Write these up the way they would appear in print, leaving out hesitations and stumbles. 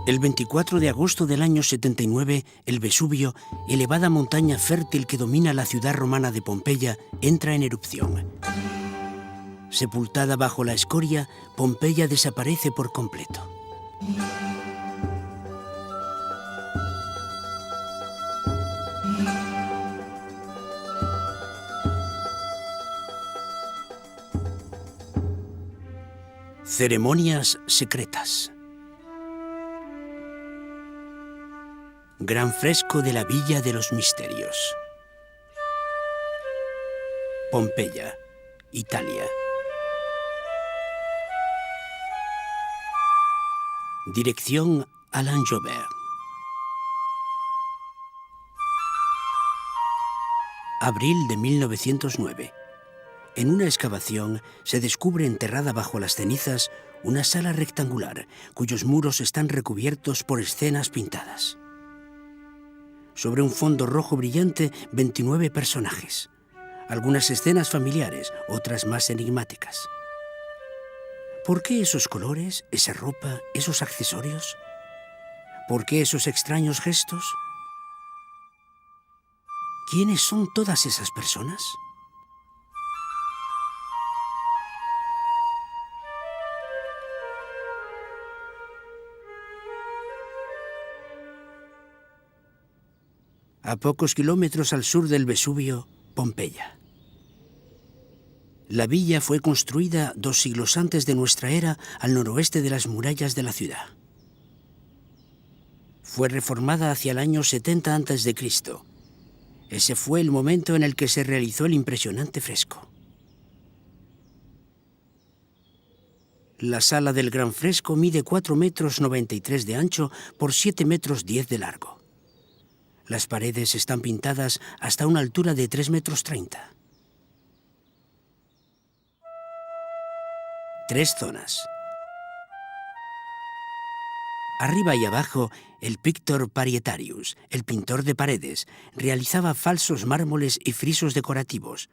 El 24 de agosto del año 79, el Vesubio, elevada montaña fértil que domina la ciudad romana de Pompeya, entra en erupción. Sepultada bajo la escoria, Pompeya desaparece por completo. Ceremonias secretas. Gran fresco de la Villa de los Misterios. Pompeya, Italia. Dirección Alain Jobert. Abril de 1909. En una excavación se descubre enterrada bajo las cenizas una sala rectangular cuyos muros están recubiertos por escenas pintadas. Sobre un fondo rojo brillante, 29 personajes. Algunas escenas familiares, otras más enigmáticas. ¿Por qué esos colores, esa ropa, esos accesorios? ¿Por qué esos extraños gestos? ¿Quiénes son todas esas personas? A pocos kilómetros al sur del Vesubio, Pompeya. La villa fue construida 2 siglos antes de nuestra era al noroeste de las murallas de la ciudad. Fue reformada hacia el año 70 a.C. Ese fue el momento en el que se realizó el impresionante fresco. La sala del gran fresco mide 4,93 metros de ancho por 7,10 metros de largo. Las paredes están pintadas hasta una altura de 3,30 metros. 3 zonas. Arriba y abajo, el pictor parietarius, el pintor de paredes, realizaba falsos mármoles y frisos decorativos.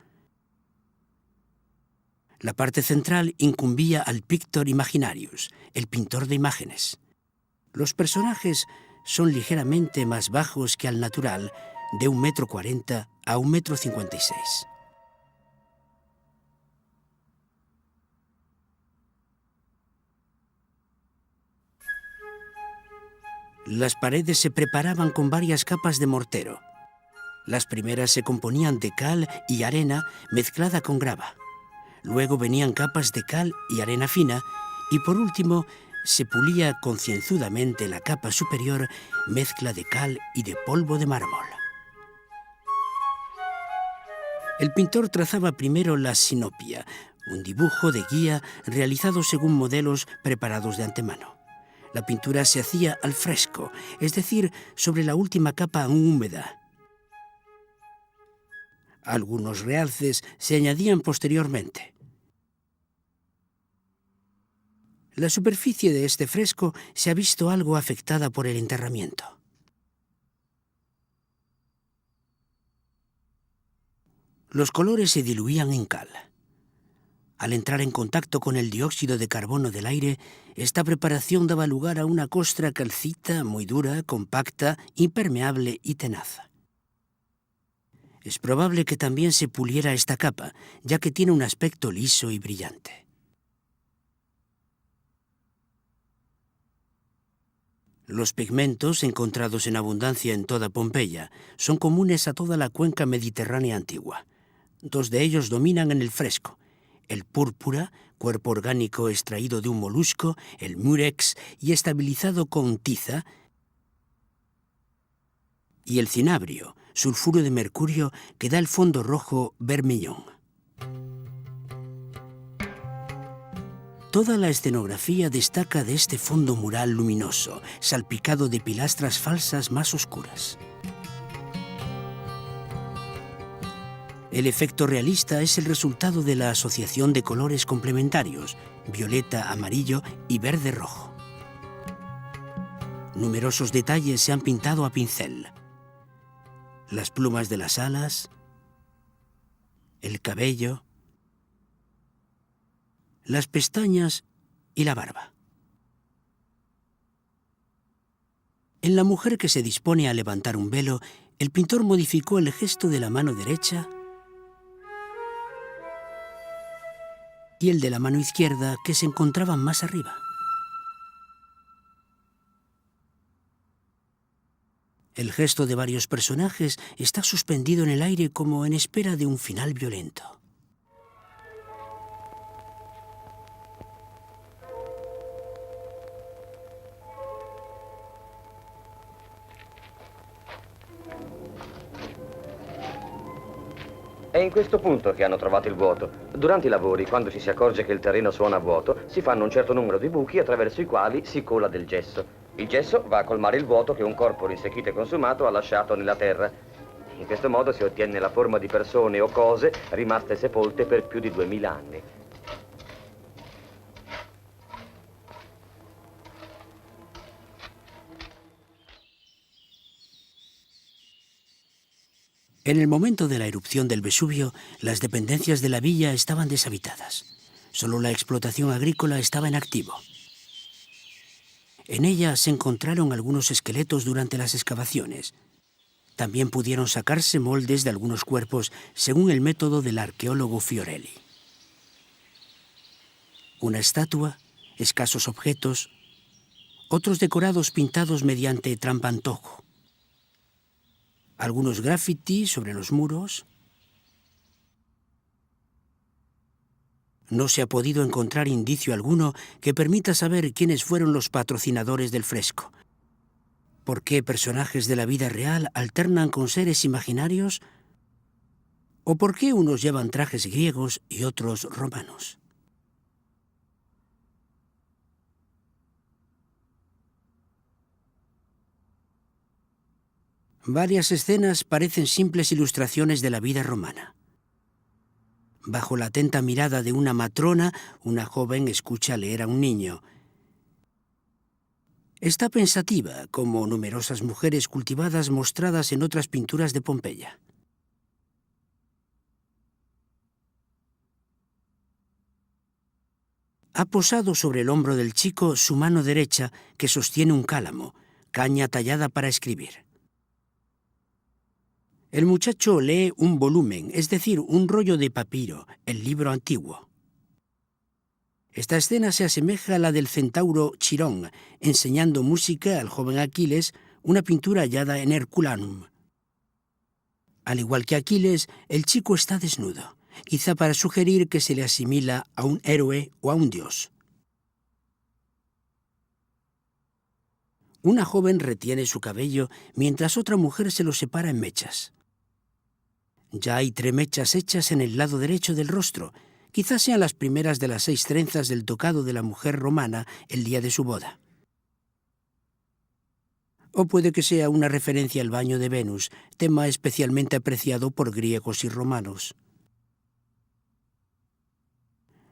La parte central incumbía al pictor imaginarius, el pintor de imágenes. Los personajes son ligeramente más bajos que al natural, de 1,40 m a 1,56 m. Las paredes se preparaban con varias capas de mortero. Las primeras se componían de cal y arena mezclada con grava. Luego venían capas de cal y arena fina y por último se pulía concienzudamente la capa superior, mezcla de cal y de polvo de mármol. El pintor trazaba primero la sinopia, un dibujo de guía realizado según modelos preparados de antemano. La pintura se hacía al fresco, es decir, sobre la última capa aún húmeda. Algunos realces se añadían posteriormente. La superficie de este fresco se ha visto algo afectada por el enterramiento. Los colores se diluían en cal. Al entrar en contacto con el dióxido de carbono del aire, esta preparación daba lugar a una costra calcita muy dura, compacta, impermeable y tenaz. Es probable que también se puliera esta capa, ya que tiene un aspecto liso y brillante. Los pigmentos, encontrados en abundancia en toda Pompeya, son comunes a toda la cuenca mediterránea antigua. 2 de ellos dominan en el fresco: el púrpura, cuerpo orgánico extraído de un molusco, el murex y estabilizado con tiza, y el cinabrio, sulfuro de mercurio que da el fondo rojo vermellón. Toda la escenografía destaca de este fondo mural luminoso, salpicado de pilastras falsas más oscuras. El efecto realista es el resultado de la asociación de colores complementarios, violeta, amarillo y verde-rojo. Numerosos detalles se han pintado a pincel. Las plumas de las alas, el cabello, las pestañas y la barba. En la mujer que se dispone a levantar un velo, el pintor modificó el gesto de la mano derecha y el de la mano izquierda, que se encontraban más arriba. El gesto de varios personajes está suspendido en el aire como en espera de un final violento. È in questo punto che hanno trovato il vuoto. Durante i lavori, quando ci si accorge che il terreno suona a vuoto, si fanno un certo numero di buchi attraverso i quali si cola del gesso. Il gesso va a colmare il vuoto che un corpo rinsecchito e consumato ha lasciato nella terra. In questo modo si ottiene la forma di persone o cose rimaste sepolte per più di 2000 anni. En el momento de la erupción del Vesubio, las dependencias de la villa estaban deshabitadas. Solo la explotación agrícola estaba en activo. En ella se encontraron algunos esqueletos durante las excavaciones. También pudieron sacarse moldes de algunos cuerpos según el método del arqueólogo Fiorelli. Una estatua, escasos objetos, otros decorados pintados mediante trampantojo. Algunos grafitis sobre los muros. No se ha podido encontrar indicio alguno que permita saber quiénes fueron los patrocinadores del fresco. ¿Por qué personajes de la vida real alternan con seres imaginarios? ¿O por qué unos llevan trajes griegos y otros romanos? Varias escenas parecen simples ilustraciones de la vida romana. Bajo la atenta mirada de una matrona, una joven escucha leer a un niño. Está pensativa, como numerosas mujeres cultivadas mostradas en otras pinturas de Pompeya. Ha posado sobre el hombro del chico su mano derecha, que sostiene un cálamo, caña tallada para escribir. El muchacho lee un volumen, es decir, un rollo de papiro, el libro antiguo. Esta escena se asemeja a la del centauro Chirón, enseñando música al joven Aquiles, una pintura hallada en Herculanum. Al igual que Aquiles, el chico está desnudo, quizá para sugerir que se le asimila a un héroe o a un dios. Una joven retiene su cabello mientras otra mujer se lo separa en mechas. Ya hay tremechas hechas en el lado derecho del rostro. Quizás sean las primeras de las 6 trenzas del tocado de la mujer romana el día de su boda. O puede que sea una referencia al baño de Venus, tema especialmente apreciado por griegos y romanos.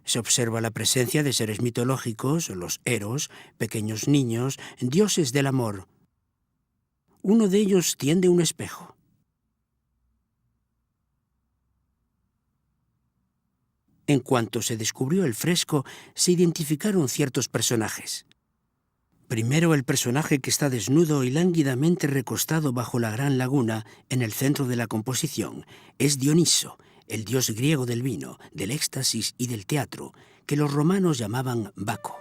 Se observa la presencia de seres mitológicos, los Eros, pequeños niños, dioses del amor. Uno de ellos tiende un espejo. En cuanto se descubrió el fresco, se identificaron ciertos personajes. Primero, el personaje que está desnudo y lánguidamente recostado bajo la gran laguna, en el centro de la composición, es Dioniso, el dios griego del vino, del éxtasis y del teatro, que los romanos llamaban Baco.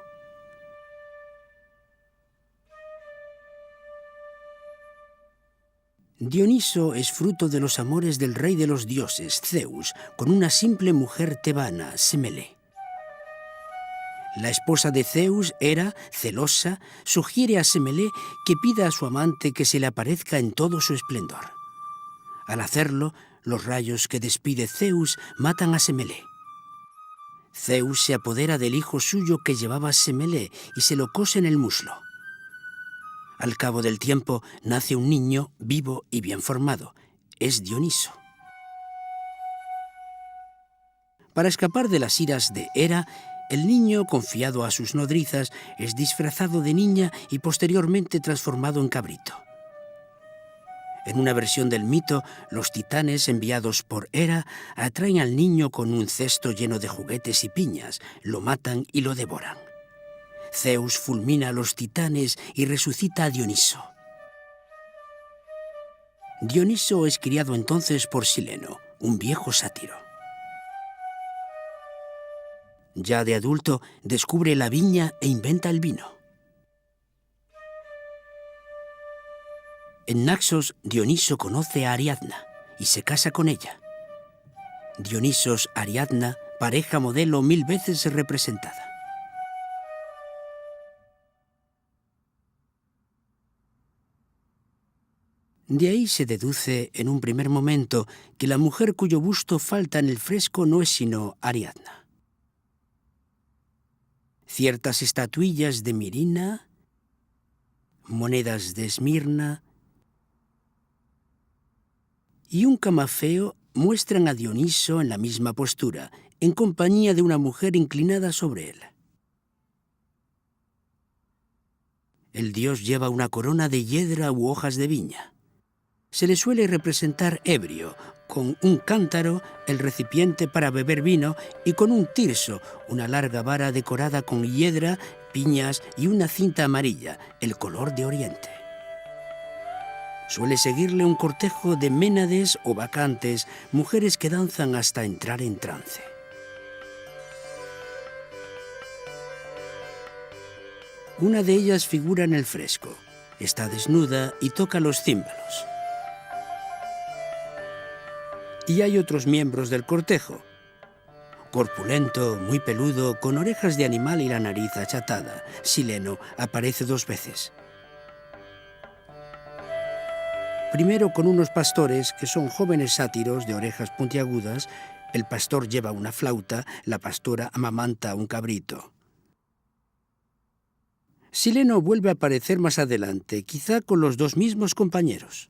Dioniso es fruto de los amores del rey de los dioses, Zeus, con una simple mujer tebana, Semele. La esposa de Zeus, Hera, celosa, sugiere a Semele que pida a su amante que se le aparezca en todo su esplendor. Al hacerlo, los rayos que despide Zeus matan a Semele. Zeus se apodera del hijo suyo que llevaba Semele y se lo cose en el muslo. Al cabo del tiempo nace un niño vivo y bien formado. Es Dioniso. Para escapar de las iras de Hera, el niño, confiado a sus nodrizas, es disfrazado de niña y posteriormente transformado en cabrito. En una versión del mito, los titanes enviados por Hera atraen al niño con un cesto lleno de juguetes y piñas, lo matan y lo devoran. Zeus fulmina a los titanes y resucita a Dioniso. Dioniso es criado entonces por Sileno, un viejo sátiro. Ya de adulto, descubre la viña e inventa el vino. En Naxos, Dioniso conoce a Ariadna y se casa con ella. Dionisos-Ariadna, pareja modelo 1000 veces representada. De ahí se deduce en un primer momento que la mujer cuyo busto falta en el fresco no es sino Ariadna. Ciertas estatuillas de Mirina, monedas de Esmirna y un camafeo muestran a Dioniso en la misma postura, en compañía de una mujer inclinada sobre él. El dios lleva una corona de hiedra u hojas de viña. Se le suele representar ebrio, con un cántaro, el recipiente para beber vino, y con un tirso, una larga vara decorada con hiedra, piñas y una cinta amarilla, el color de Oriente. Suele seguirle un cortejo de ménades o bacantes, mujeres que danzan hasta entrar en trance. Una de ellas figura en el fresco. Está desnuda y toca los címbalos. Y hay otros miembros del cortejo. Corpulento, muy peludo, con orejas de animal y la nariz achatada, Sileno aparece 2 veces. Primero con unos pastores que son jóvenes sátiros de orejas puntiagudas. El pastor lleva una flauta, la pastora amamanta un cabrito. Sileno vuelve a aparecer más adelante, quizá con los 2 mismos compañeros.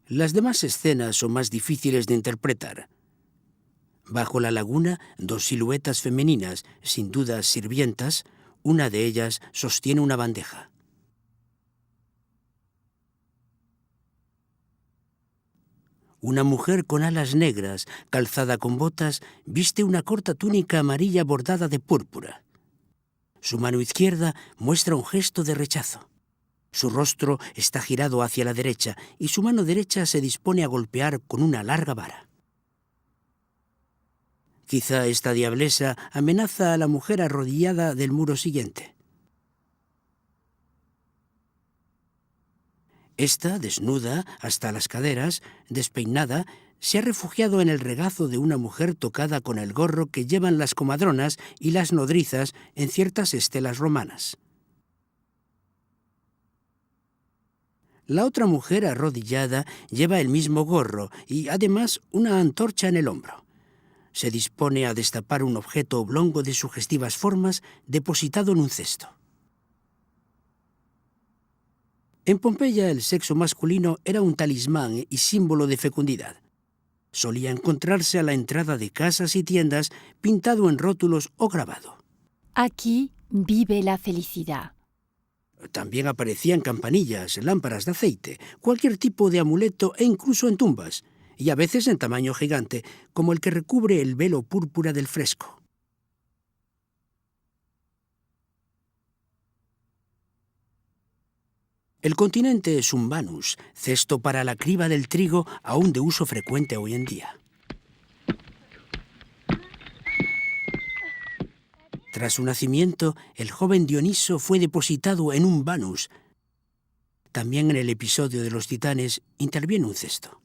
Las demás escenas son más difíciles de interpretar. Bajo la laguna, 2 siluetas femeninas, sin duda sirvientas, una de ellas sostiene una bandeja. Una mujer con alas negras, calzada con botas, viste una corta túnica amarilla bordada de púrpura. Su mano izquierda muestra un gesto de rechazo. Su rostro está girado hacia la derecha y su mano derecha se dispone a golpear con una larga vara. Quizá esta diablesa amenaza a la mujer arrodillada del muro siguiente. Esta, desnuda hasta las caderas, despeinada, se ha refugiado en el regazo de una mujer tocada con el gorro que llevan las comadronas y las nodrizas en ciertas estelas romanas. La otra mujer arrodillada lleva el mismo gorro y, además, una antorcha en el hombro. Se dispone a destapar un objeto oblongo de sugestivas formas depositado en un cesto. En Pompeya, el sexo masculino era un talismán y símbolo de fecundidad. Solía encontrarse a la entrada de casas y tiendas pintado en rótulos o grabado. Aquí vive la felicidad. También aparecían campanillas, lámparas de aceite, cualquier tipo de amuleto e incluso en tumbas, y a veces en tamaño gigante, como el que recubre el velo púrpura del fresco. El continente es un manus, cesto para la criba del trigo, aún de uso frecuente hoy en día. Tras su nacimiento, el joven Dioniso fue depositado en un banus. También en el episodio de los titanes interviene un cesto.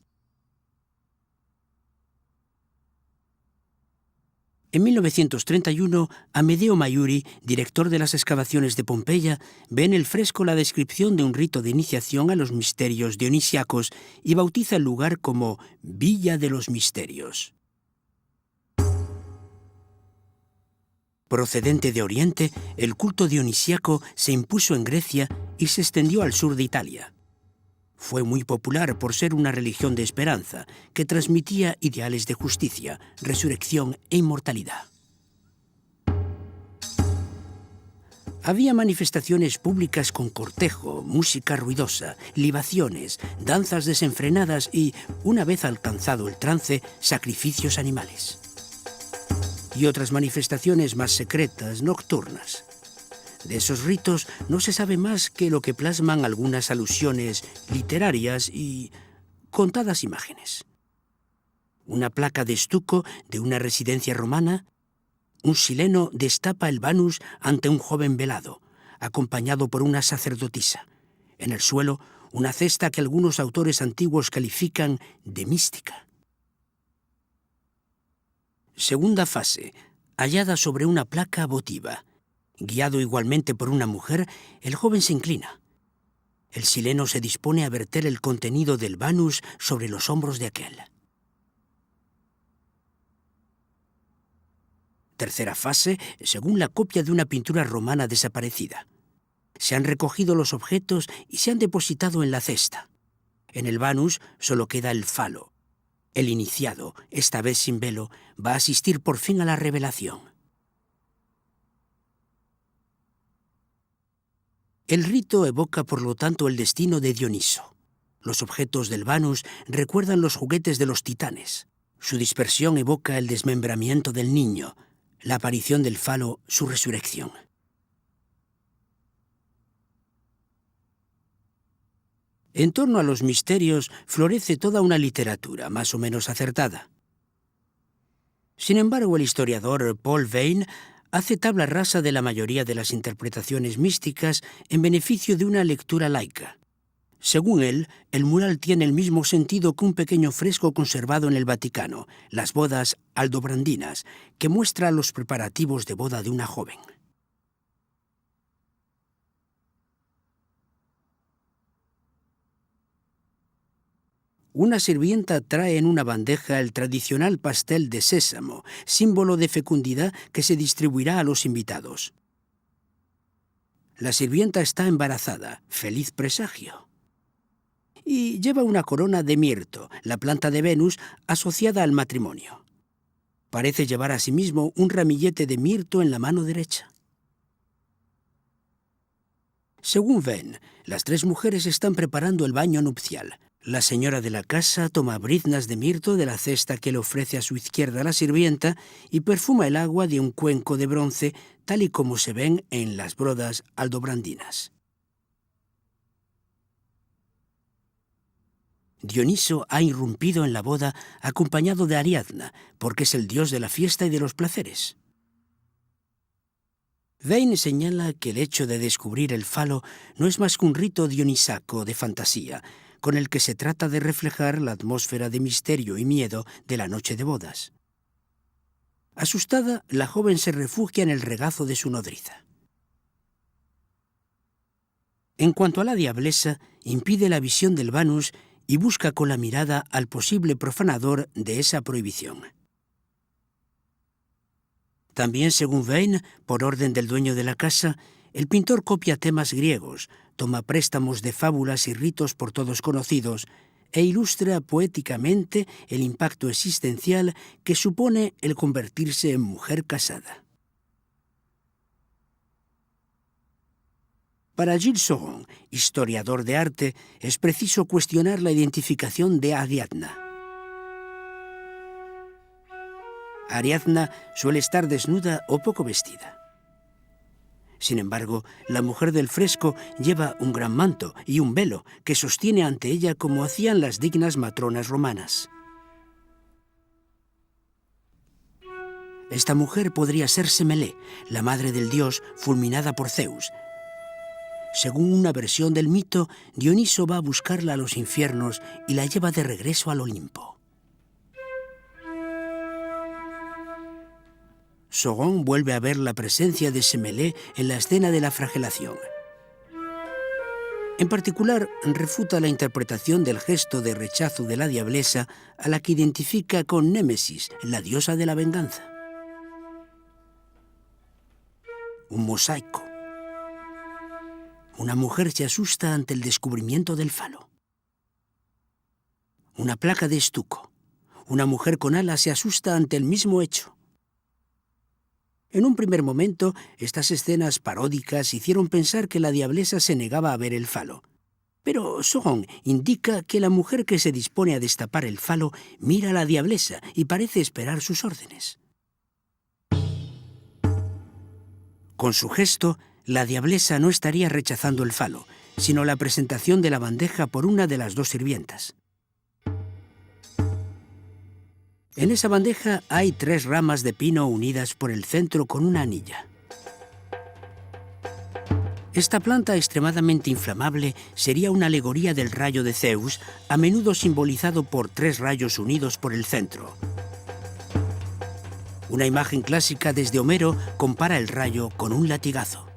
En 1931, Amedeo Maiuri, director de las excavaciones de Pompeya, ve en el fresco la descripción de un rito de iniciación a los misterios dionisíacos y bautiza el lugar como Villa de los Misterios. Procedente de Oriente, el culto dionisíaco se impuso en Grecia y se extendió al sur de Italia. Fue muy popular por ser una religión de esperanza que transmitía ideales de justicia, resurrección e inmortalidad. Había manifestaciones públicas con cortejo, música ruidosa, libaciones, danzas desenfrenadas y, una vez alcanzado el trance, sacrificios animales. Y otras manifestaciones más secretas, nocturnas. De esos ritos no se sabe más que lo que plasman algunas alusiones literarias y contadas imágenes. Una placa de estuco de una residencia romana. Un sileno destapa el Vanus ante un joven velado, acompañado por una sacerdotisa. En el suelo, una cesta que algunos autores antiguos califican de mística. Segunda fase, hallada sobre una placa votiva. Guiado igualmente por una mujer, el joven se inclina. El sileno se dispone a verter el contenido del Vanus sobre los hombros de aquel. Tercera fase, según la copia de una pintura romana desaparecida. Se han recogido los objetos y se han depositado en la cesta. En el Vanus solo queda el falo. El iniciado, esta vez sin velo, va a asistir por fin a la revelación. El rito evoca, por lo tanto, el destino de Dioniso. Los objetos del Vanus recuerdan los juguetes de los titanes. Su dispersión evoca el desmembramiento del niño, la aparición del falo, su resurrección. En torno a los misterios florece toda una literatura más o menos acertada. Sin embargo, el historiador Paul Veyne hace tabla rasa de la mayoría de las interpretaciones místicas en beneficio de una lectura laica. Según él, el mural tiene el mismo sentido que un pequeño fresco conservado en el Vaticano, Las bodas aldobrandinas, que muestra los preparativos de boda de una joven. Una sirvienta trae en una bandeja el tradicional pastel de sésamo, símbolo de fecundidad que se distribuirá a los invitados. La sirvienta está embarazada, feliz presagio. Y lleva una corona de mirto, la planta de Venus asociada al matrimonio. Parece llevar asimismo un ramillete de mirto en la mano derecha. Según Venn, las tres mujeres están preparando el baño nupcial. La señora de la casa toma briznas de mirto de la cesta que le ofrece a su izquierda la sirvienta y perfuma el agua de un cuenco de bronce, tal y como se ven en las bodas aldobrandinas. Dioniso ha irrumpido en la boda acompañado de Ariadna, porque es el dios de la fiesta y de los placeres. Veyne señala que el hecho de descubrir el falo no es más que un rito dionisaco de fantasía, con el que se trata de reflejar la atmósfera de misterio y miedo de la noche de bodas. Asustada, la joven se refugia en el regazo de su nodriza. En cuanto a la diablesa, impide la visión del Vanus y busca con la mirada al posible profanador de esa prohibición. También, según Veyne, por orden del dueño de la casa, el pintor copia temas griegos, toma préstamos de fábulas y ritos por todos conocidos e ilustra poéticamente el impacto existencial que supone el convertirse en mujer casada. Para Gilles Sauron, historiador de arte, es preciso cuestionar la identificación de Ariadna. Ariadna suele estar desnuda o poco vestida. Sin embargo, la mujer del fresco lleva un gran manto y un velo que sostiene ante ella como hacían las dignas matronas romanas. Esta mujer podría ser Semele, la madre del dios fulminada por Zeus. Según una versión del mito, Dioniso va a buscarla a los infiernos y la lleva de regreso al Olimpo. Sauron vuelve a ver la presencia de Semele en la escena de la flagelación. En particular, refuta la interpretación del gesto de rechazo de la diablesa a la que identifica con Némesis, la diosa de la venganza. Un mosaico. Una mujer se asusta ante el descubrimiento del falo. Una placa de estuco. Una mujer con alas se asusta ante el mismo hecho. En un primer momento, estas escenas paródicas hicieron pensar que la diablesa se negaba a ver el falo. Pero Sauron indica que la mujer que se dispone a destapar el falo mira a la diablesa y parece esperar sus órdenes. Con su gesto, La diablesa no estaría rechazando el falo, sino la presentación de la bandeja por una de las dos sirvientas. En esa bandeja hay 3 ramas de pino unidas por el centro con una anilla. Esta planta extremadamente inflamable sería una alegoría del rayo de Zeus, a menudo simbolizado por 3 rayos unidos por el centro. Una imagen clásica desde Homero compara el rayo con un latigazo.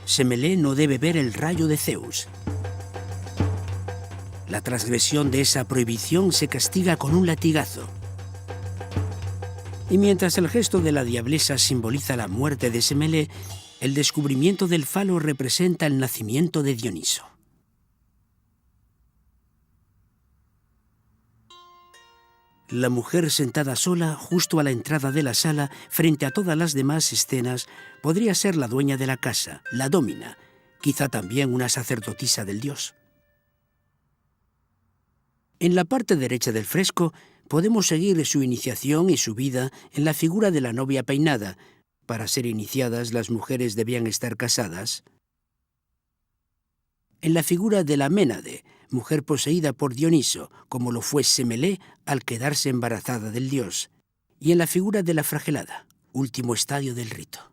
Semele no debe ver el rayo de Zeus. La transgresión de esa prohibición se castiga con un latigazo. Y mientras el gesto de la diablesa simboliza la muerte de Semele, el descubrimiento del falo representa el nacimiento de Dioniso. La mujer sentada sola, justo a la entrada de la sala, frente a todas las demás escenas, podría ser la dueña de la casa, la dómina, quizá también una sacerdotisa del dios. En la parte derecha del fresco podemos seguir su iniciación y su vida en la figura de la novia peinada. Para ser iniciadas, las mujeres debían estar casadas. En la figura de la Ménade, mujer poseída por Dioniso, como lo fue Semele al quedarse embarazada del dios. Y en la figura de la fragelada, último estadio del rito.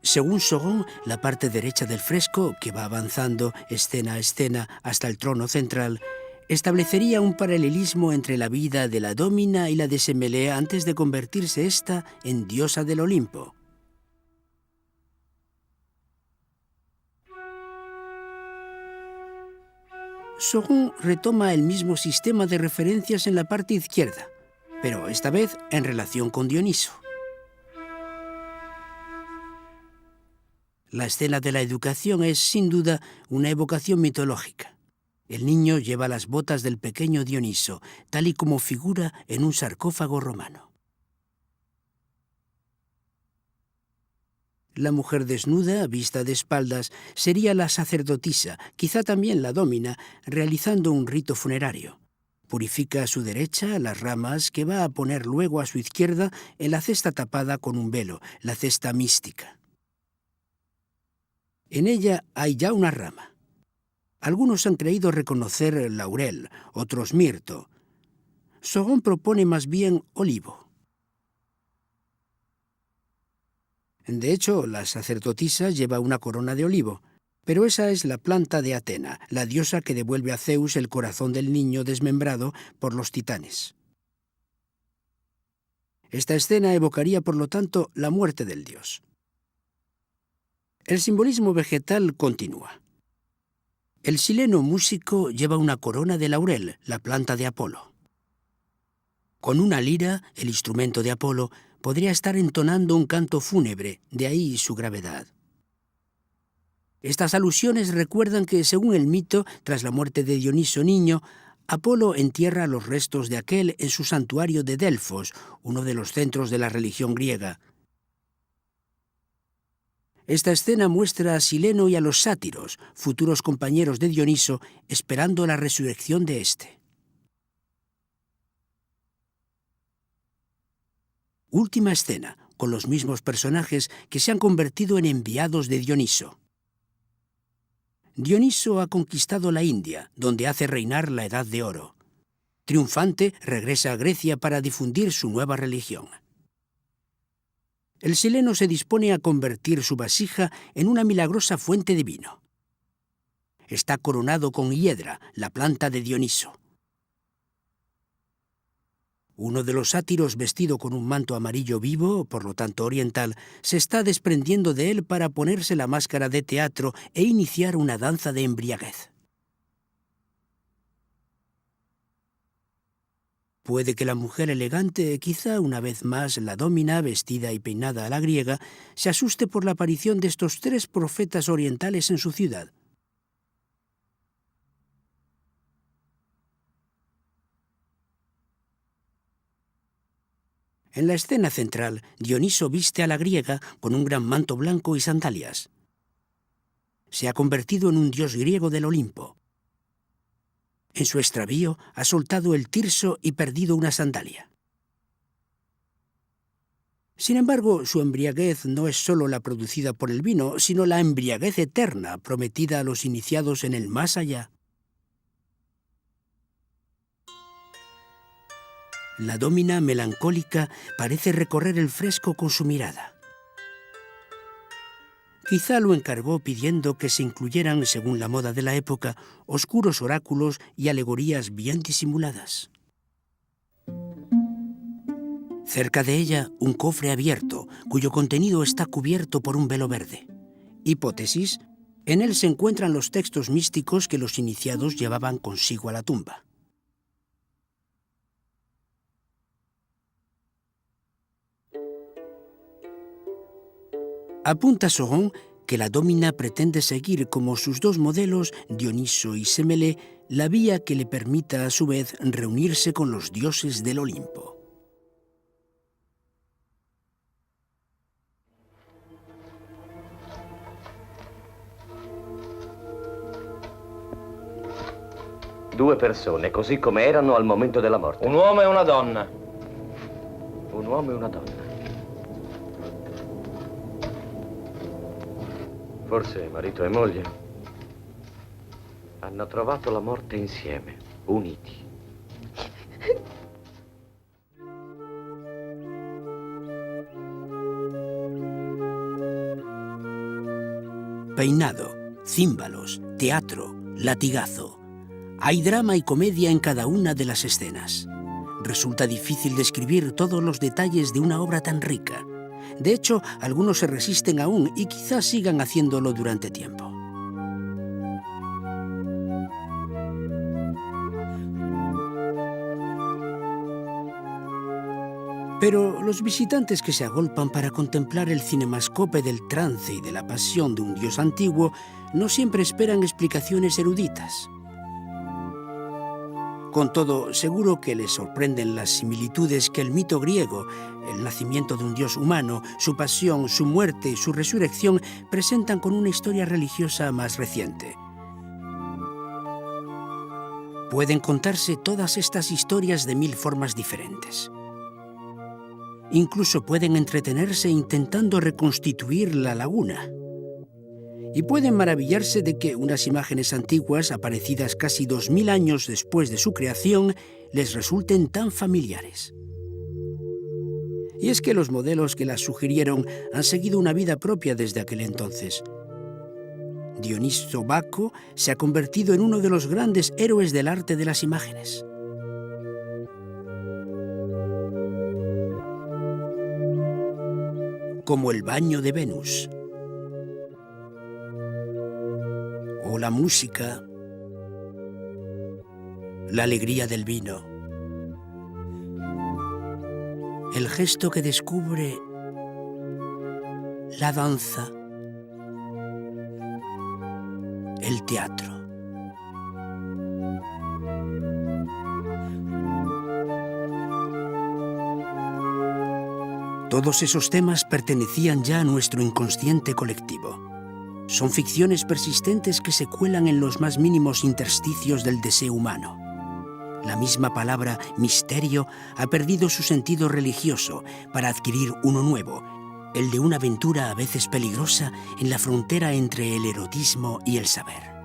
Según Sauron, la parte derecha del fresco, que va avanzando escena a escena hasta el trono central, establecería un paralelismo entre la vida de la dómina y la de Semele antes de convertirse ésta en diosa del Olimpo. Sauron retoma el mismo sistema de referencias en la parte izquierda, pero esta vez en relación con Dioniso. La escena de la educación es, sin duda, una evocación mitológica. El niño lleva las botas del pequeño Dioniso, tal y como figura en un sarcófago romano. La mujer desnuda, vista de espaldas, sería la sacerdotisa, quizá también la dómina, realizando un rito funerario. Purifica a su derecha las ramas que va a poner luego a su izquierda en la cesta tapada con un velo, la cesta mística. En ella hay ya una rama. Algunos han creído reconocer laurel, otros mirto. Sauron propone más bien olivo. De hecho, la sacerdotisa lleva una corona de olivo, pero esa es la planta de Atena, la diosa que devuelve a Zeus el corazón del niño desmembrado por los titanes. Esta escena evocaría, por lo tanto, la muerte del dios. El simbolismo vegetal continúa. El sileno músico lleva una corona de laurel, la planta de Apolo. Con una lira, el instrumento de Apolo, podría estar entonando un canto fúnebre, de ahí su gravedad. Estas alusiones recuerdan que, según el mito, tras la muerte de Dioniso niño, Apolo entierra los restos de aquel en su santuario de Delfos, uno de los centros de la religión griega. Esta escena muestra a Sileno y a los sátiros, futuros compañeros de Dioniso, esperando la resurrección de éste. Última escena, con los mismos personajes que se han convertido en enviados de Dioniso. Dioniso ha conquistado la India, donde hace reinar la Edad de Oro. Triunfante, regresa a Grecia para difundir su nueva religión. El sileno se dispone a convertir su vasija en una milagrosa fuente de vino. Está coronado con hiedra, la planta de Dioniso. Uno de los sátiros, vestido con un manto amarillo vivo, por lo tanto oriental, se está desprendiendo de él para ponerse la máscara de teatro e iniciar una danza de embriaguez. Puede que la mujer elegante, quizá una vez más la dómina, vestida y peinada a la griega, se asuste por la aparición de estos 3 profetas orientales en su ciudad. En la escena central, Dioniso viste a la griega con un gran manto blanco y sandalias. Se ha convertido en un dios griego del Olimpo. En su extravío ha soltado el tirso y perdido una sandalia. Sin embargo, su embriaguez no es solo la producida por el vino, sino la embriaguez eterna prometida a los iniciados en el más allá. La dómina melancólica parece recorrer el fresco con su mirada. Quizá lo encargó pidiendo que se incluyeran, según la moda de la época, oscuros oráculos y alegorías bien disimuladas. Cerca de ella, un cofre abierto, cuyo contenido está cubierto por un velo verde. Hipótesis: en él se encuentran los textos místicos que los iniciados llevaban consigo a la tumba. Apunta Sauron que la dómina pretende seguir como sus dos modelos, Dioniso y Semele, la vía que le permita a su vez reunirse con los dioses del Olimpo. Due persone, così come erano al momento della morte. Un uomo e una donna. Un uomo e una donna. Forse marito e moglie hanno trovato la morte insieme, uniti. Peinado, címbalos, teatro, latigazo. Hay drama y comedia en cada una de las escenas. Resulta difícil describir todos los detalles de una obra tan rica. De hecho, algunos se resisten aún y quizás sigan haciéndolo durante tiempo. Pero los visitantes que se agolpan para contemplar el cinemascope del trance y de la pasión de un dios antiguo no siempre esperan explicaciones eruditas. Con todo, seguro que les sorprenden las similitudes que el mito griego, el nacimiento de un dios humano, su pasión, su muerte y su resurrección presentan con una historia religiosa más reciente. Pueden contarse todas estas historias de 1000 formas diferentes. Incluso pueden entretenerse intentando reconstituir la laguna. Y pueden maravillarse de que unas imágenes antiguas, aparecidas casi 2000 años después de su creación, les resulten tan familiares. Y es que los modelos que las sugirieron han seguido una vida propia desde aquel entonces. Dioniso Baco se ha convertido en uno de los grandes héroes del arte de las imágenes. Como el baño de Venus, o la música, la alegría del vino, el gesto que descubre, la danza, el teatro. Todos esos temas pertenecían ya a nuestro inconsciente colectivo. Son ficciones persistentes que se cuelan en los más mínimos intersticios del deseo humano. La misma palabra misterio ha perdido su sentido religioso para adquirir uno nuevo, el de una aventura a veces peligrosa en la frontera entre el erotismo y el saber.